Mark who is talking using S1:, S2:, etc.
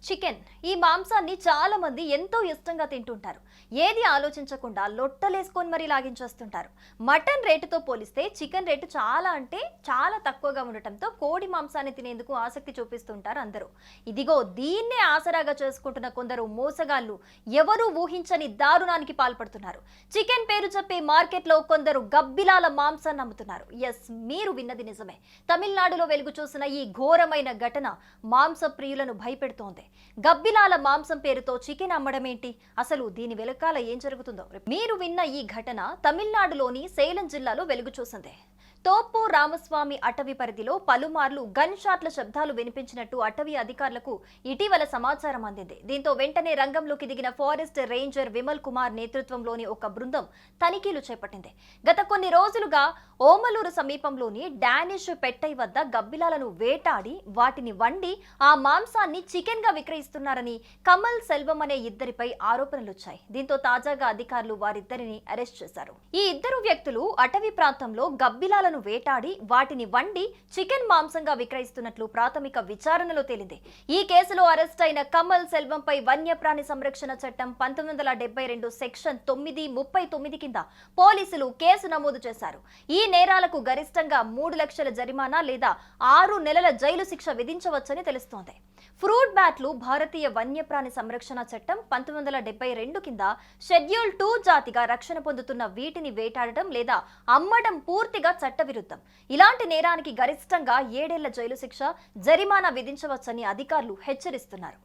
S1: Chicken ఈ మాంసాన్ని చాలా మంది ఎంతో ఇష్టంగా తింటుంటారు. ఏది ఆలోచించకుండా లొట్టలేసుకొని మరీ లాగించేస్తుంటారు. మటన్ రేటుతో పోలిస్తే చికెన్ రేటు చాలా తక్కువగా ఉండటంతో కోడి మాంసాన్ని తినేందుకు ఆసక్తి చూపిస్తుంటారు అందరూ. ఇదిగో దీన్నే ఆసరాగా చేసుకుంటున్న కొందరు మోసగాళ్లు ఎవరూ ఊహించని దారుణానికి పాల్పడుతున్నారు. చికెన్ పేరు చెప్పి మార్కెట్లో కొందరు గబ్బిలాల మాంసాన్ని అమ్ముతున్నారు. ఎస్, మీరు విన్నది నిజమే. తమిళనాడులో వెలుగు చూసిన ఈ ఘోరమైన ఘటన మాంస ప్రియులను భయపెడుతోంది. గబ్బిలాల మాంసం పేరుతో చికెన్ అమ్మడం ఏంటి? అసలు దీని వెనకాల ఏం జరుగుతుందో మీరు విన్న ఈ ఘటన తమిళనాడులోని సేలం జిల్లాలో వెలుగు చూసింది. తోపు రామస్వామి అటవీ పరిధిలో పలుమార్లు గన్ షాట్ల శబ్దాలు వినిపించినట్టు అటవీ అధికారులకు ఇటీవల సమాచారం అందింది. దీంతో వెంటనే రంగంలోకి దిగిన ఫారెస్ట్ రేంజర్ విమల్ కుమార్ నేతృత్వంలోని ఒక బృందం తనిఖీలు చేపట్టింది. గత కొన్ని రోజులుగా ఓమలూరు సమీపంలోని డానిష్ పెట్టై వద్ద గబ్బిలాలను వేటాడి వాటిని వండి ఆ మాంసాన్ని చికెన్ గా విక్రయిస్తున్నారని కమల్ సెల్వం అనే ఇద్దరిపై ఆరోపణలొచ్చాయి. దీంతో తాజాగా అధికారులు వారిద్దరిని అరెస్ట్ చేశారు. ఈ ఇద్దరు వ్యక్తులు అటవీ ప్రాంతంలో గబ్బిలాలను వేటాడి వాటిని వండి చికెన్ మాంసంగా విక్రయిస్తున్నట్లు ప్రాథమిక విచారణలో తేలింది. ఈ కేసులో అరెస్ట్ అయిన కమల్ సెల్వంపై వన్యప్రాణి సంరక్షణ చట్టం 1972 సెక్షన్ 939 కింద పోలీసులు కేసు నమోదు చేశారు. ఈ నేరాలకు గరిష్టంగా 3 లక్షల జరిమానా లేదా 6 నెలల జైలు శిక్ష విధించవచ్చని తెలుస్తోంది. ఫ్రూట్ బ్యాట్లు భారతీయ వన్యప్రాణి సంరక్షణ చట్టం 1972 కింద షెడ్యూల్ 2 జాతిగా రక్షణ పొందుతున్న వీటిని వేటాడటం లేదా అమ్మడం పూర్తిగా చట్టవిరుద్ధం. ఇలాంటి నేరానికి గరిష్టంగా 7 ఏళ్ల జైలు శిక్ష, జరిమానా విధించవచ్చని అధికారులు హెచ్చరిస్తున్నారు.